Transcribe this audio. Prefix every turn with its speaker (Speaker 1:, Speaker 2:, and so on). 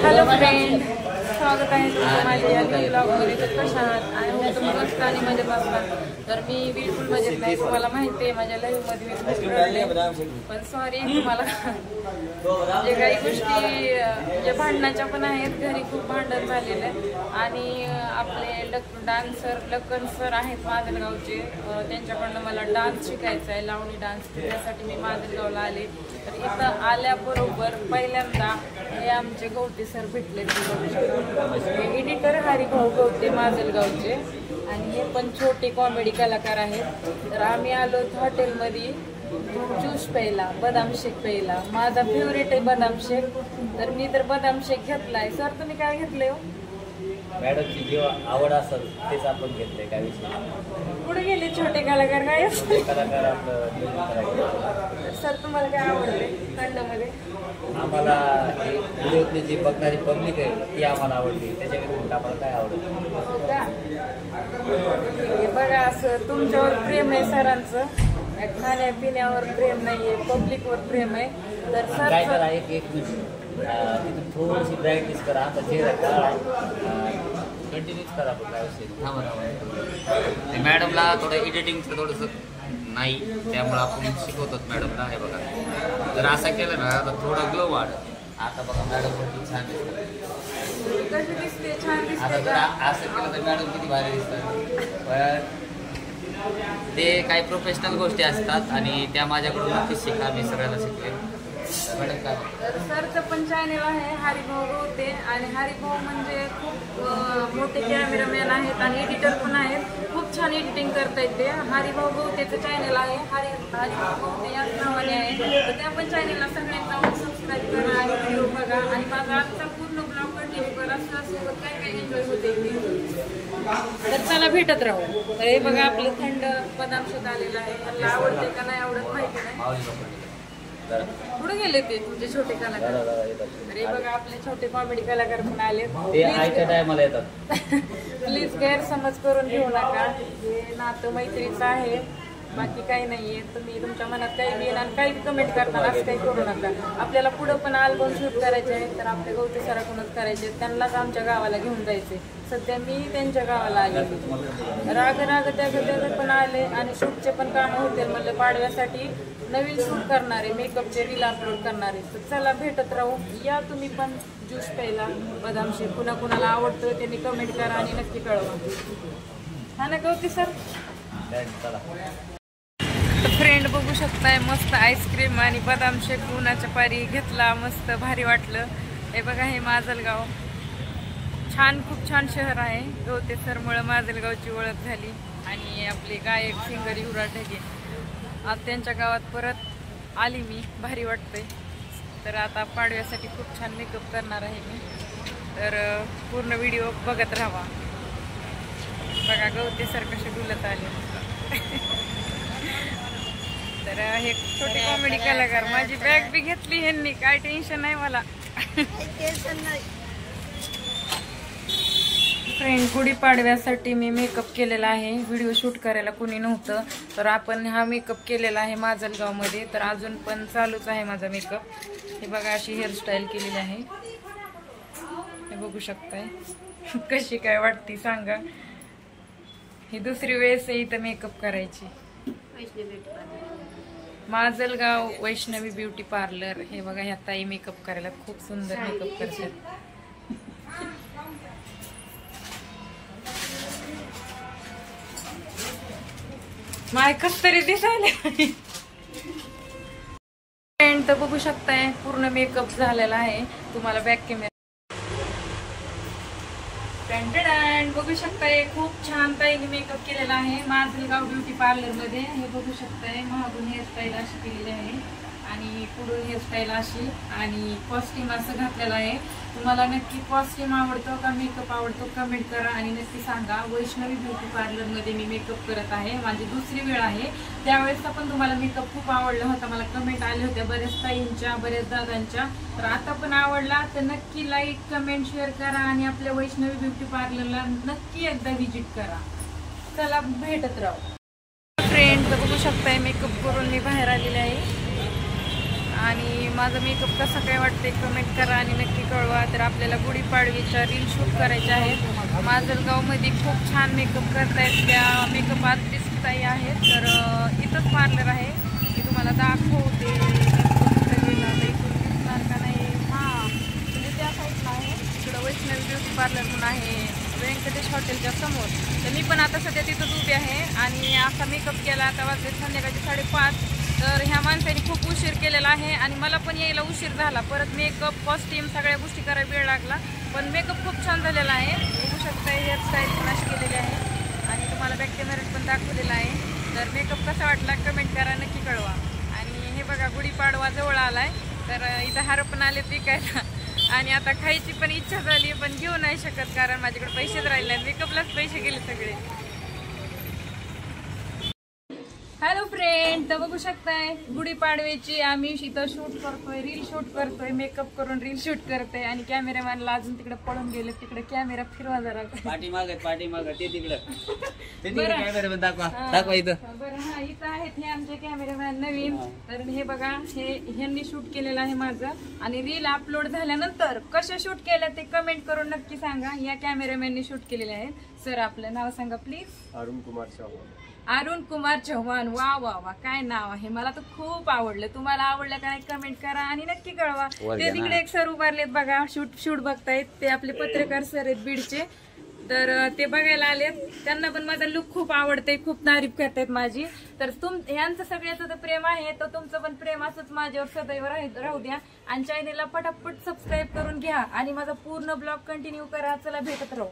Speaker 1: Hello friend, स्वागत आहे तुमचं माझ्या या न्यू ब्लॉगमध्ये. तर कशा आहात? आणि तुम्ही मस्त आणि मजेत असतात. तर मी बिलकुल मजेत नाही, तुम्हाला माहिती आहे. माझ्या लाईव्हमध्ये पण सॉरी तुम्हाला जे काही गोष्टी जे भांडणाच्या पण आहेत, घरी खूप भांडण झालेलं आहे. आणि आपले डान्सर लक्कन सर आहेत माजलगावचे, त्यांच्याकडनं मला डान्स शिकायचा आहे, लावणी डान्स. त्यासाठी मी माजलगावला आले. तर इथं आल्याबरोबर पहिल्यांदा हे आमचे गवते सर भेटले. एडिटर हरिभाऊ गवते माजलगावचे, आणि हे पण छोटे कॉमेडी कलाकार आहेत. तर आम्ही आलो हॉटेलमध्ये ज्यूस प्यायला, बदाम शेक प्यायला. माझा फेवरेट आहे बदाम शेक. तर मी तर बदाम शेक घेतलाय. सर तुम्ही काय घेतलंय?
Speaker 2: मॅडमची जेव्हा आवड असेल तेच आपण घेतलंय. काय विषय
Speaker 1: कुठे गेले छोटे कलाकार? काय
Speaker 2: कलाकार आपलं
Speaker 1: सर तुम्हाला काय आवडते थंडमध्ये?
Speaker 2: आम्हाला व्हिडिओतली जी बघणारी पब्लिक आहे ती आम्हाला आवडली. त्याच्याकडून आम्हाला काय आवडतं
Speaker 1: बघा, असं तुमच्यावर प्रेम आहे सरांचं, खाण्यापिण्यावर प्रेम नाहीये, पब्लिकवर प्रेम आहे. तर सर
Speaker 2: काय करा, एक मिनिट तिथून थोडीशी ब्राईटनेस करा. आता चेहरा कंटिन्यूच करा. पण काय विषय थांबा. मॅडमला थोडं एडिटिंगचं थोडंसं नाही, त्यामुळे आपण शिकवतो मॅडमला. हे बघा, जर असं केलं ना आता थोडं ग्लो वाढ. आता बघा मॅडम किती छान
Speaker 1: दिसते, छान दिसते.
Speaker 2: आता जर असं केलं तर मॅडम किती भारी दिसतात. पण ते काही प्रोफेशनल गोष्टी असतात आणि त्या माझ्याकडून नक्कीच शिका. मी सगळ्यांना शिकले. मॅडम काय
Speaker 1: तर सरचं पण चॅनल आहे हरिभाऊ गवते, आणि हरिभाऊ म्हणजे खूप मोठे कॅमेरामॅन आहेत आणि एडिटर पण आहेत. खूप छान एडिटिंग करता येते. हरिभाऊ गवतेचं चॅनल आहे, हरिभाऊ गवते याच नावाने आहे. तर त्या पण चॅनलला सगळ्यांना सबस्क्राईब करा आणि व्हिडिओ बघा. आणि माझा आजचा पूर्ण ब्लॉग कंटिन्यू करा. सोबत काय काय एन्जॉय होते ते. तर चला भेटत राहू. तर हे बघा, आपलं थंड बदाम शेक आलेलं आहे. मला आवडते का नाही आवडत माहिती नाही. कुठे गेले ते तुमचे छोटे कलाकार? अरे बघा, आपले छोटे कॉमेडी कलाकार पण आले.
Speaker 2: मला येतात.
Speaker 1: प्लीज गैरसमज करून घेऊ नका. हे नातं मैत्रीचं आहे, बाकी काही नाहीये. तुम्ही तुमच्या मनात काही बी आणि काही कमेंट करताना असं काही करू नका. आपल्याला पुढं पण अल्बम शूट करायचे आहे, तर आपल्या गवते सराकडूनच करायचे. त्यांनाच आमच्या गावाला घेऊन जायचे. सध्या मी त्यांच्या गावाला आले. राग त्या पण आले आणि शूटचे पण काम होते. म्हणलं पाडव्यासाठी नवीन शूट करणारे, मेकअपचे रील अपलोड करणारे. तर चला भेटत राहू. या तुम्ही पण ज्यूस प्यायला, बदाम शेक. कुणाला आवडतं त्यांनी कमेंट करा आणि नक्की कळवा. हा ना गवते सर? फ्रेंड बघू शकताय, मस्त आईस्क्रीम आणि बदाम शेक उन्हाच्या पारी घेतला. मस्त भारी वाटलं. हे बघा, हे माजलगाव छान, खूप छान शहर आहे. गवते सरमुळे माजलगावची ओळख झाली. आणि आपले गायक सिंगर युवराज ढगे आज त्यांच्या गावात परत आली मी. भारी वाटतंय. तर आता पाडव्यासाठी खूप छान मेकअप करणार आहे मी. तर पूर्ण व्हिडिओ बघत राहा. बघा गवते सर कसे डुलत आले. तर हे छोटे कॉमेडी कलाकार. माझी बॅग बी घेतली ह्यांनी, काय टेन्शन नाही मला. फ्रेंड, गुढीपाडव्यासाठी मी मेकअप केलेला आहे. व्हिडिओ शूट करायला कोणी नव्हतं, तर आपण हा मेकअप केलेला आहे माजलगावमध्ये. तर अजून पण चालूच आहे माझा मेकअप. हे बघा, अशी हेअरस्टाईल केलेली आहे. हे बघू शकताय. कशी काय वाटते सांगा. ही दुसरी वेळेस आहे इथं मेकअप करायची. Majalgaon Vaishnavi beauty parlour. हे बघा, ह्या ताई मेकअप करायला खूप सुंदर मेकअप करतात. माय कस तरी दिसायला. फ्रेंड, तर बघू शकताय पूर्ण मेकअप झालेला आहे. तुम्हाला बॅक कॅमेरा बघू शकताय. खूप छान ताईने मेकअप केलेला आहे माजलगाव ब्युटी पार्लर मध्ये. हे बघू शकताय, महागून हेअरस्टाईल अशी केलेली आहे आणि पुढून हेअरस्टाईल अशी, आणि कॉस्ट्युम असं घातलेलं आहे. तुम्हाला नक्की कॉस्ट्युम आवडतो का मेकअप आवडतो कमेंट करा आणि नक्की सांगा. वैष्णवी ब्युटी पार्लरमध्ये मी मेकअप करत आहे. माझी दुसरी वेळ आहे. त्यावेळेसचा पण तुम्हाला मेकअप खूप आवडला होता. मला कमेंट आले होत्या बऱ्याच ताईंच्या, बऱ्याच दादांच्या. तर आता पण आवडला तर नक्की लाईक, कमेंट, शेअर करा आणि आपल्या वैष्णवी ब्युटी पार्लरला नक्की एकदा व्हिजिट करा. चला भेटत राहू. फ्रेंड, बघू शकताय मेकअप करून मी बाहेर आलेले आहे. आणि माझा मेकअप कसं काय वाटते कमेंट करा आणि नक्की कळवा. तर आपल्याला गुढीपाडवीचा रील शूट करायचे आहेत. माजलगावमध्ये खूप छान मेकअप करतायत, त्या मेकअप आर्टिस्ट ताई आहेत. तर इथंच पार्लर आहे, मी तुम्हाला दाखवते. इथून दिसणार का नाही, हां म्हणजे त्या साईडला आहे. इकडं वैष्णवी ब्युटी पार्लर म्हणून आहे व्यंकटेश हॉटेलच्या समोर. तर मी पण आता सध्या तिथंच उभी आहे आणि असा मेकअप केला. आता वाजले संध्याकाळचे 5:30. तर ह्या माणसाने खूप उशीर केलेला आहे आणि मला पण यायला उशीर झाला. परत मेकअप, कॉस्ट्यूम सगळ्या गोष्टी करायला वेळ लागला, पण मेकअप खूप छान झालेला आहे. बघू शकता हेअरस्टाईल पण अशी केलेली आहे आणि तुम्हाला बॅक कॅमेऱ्यात पण दाखवलेला आहे. तर मेकअप कसा वाटला कमेंट करा, नक्की कळवा. आणि हे बघा गुढीपाडवा जवळ आलाय, तर इथं हार पण आले विकायला आणि आता खायची पण इच्छा झाली, पण घेऊ नाही शकत कारण माझ्याकडे पैसेच राहिले नाही. मेकअपलाच पैसे गेले सगळे. हॅलो फ्रेंड, तर बघू शकताय गुढीपाडव्याची आम्ही इथं शूट करतोय, रील शूट करतोय, मेकअप करून रील शूट करतोय. आणि कॅमेरामॅनला अजून तिकडे पळून गेले, तिकडे कॅमेरा फिरवा जरा.
Speaker 2: पाठीमाग ते तिकडं कॅमेरामॅन दाखवा इथं.
Speaker 1: बरं, हा इथं आहेत हे आमचे कॅमेरामॅन नवीन. तर हे बघा, ह्यांनी शूट केलेलं आहे माझं. आणि रील अपलोड झाल्यानंतर कशा शूट केल्या ते कमेंट करून नक्की सांगा. या कॅमेरामॅननी शूट केलेले आहे. सर आपलं नाव सांगा प्लीज.
Speaker 3: अरुण कुमार चव्हाण.
Speaker 1: अरुण कुमार चव्हाण. वा वा वा, काय नाव आहे, मला तर खूप आवडलं. तुम्हाला आवडलं का नाही कमेंट करा आणि नक्की कळवा. ते तिकडे एक सर उभारलेत बघा, शूट बघतायत. ते आपले पत्रकार सर आहेत बीडचे. तर ते बघायला आलेत, त्यांना पण माझा लुक खूप आवडते, खूप तारीफ करतायत माझी. तर यांचं सगळ्याचं तर प्रेम आहे, तर तुमचं पण प्रेम असंच माझ्यावर सदैव राहू द्या. आणि चॅनेलला पटापट सबस्क्राईब करून घ्या आणि माझा पूर्ण ब्लॉग कंटिन्यू करा. चला भेटत राहू.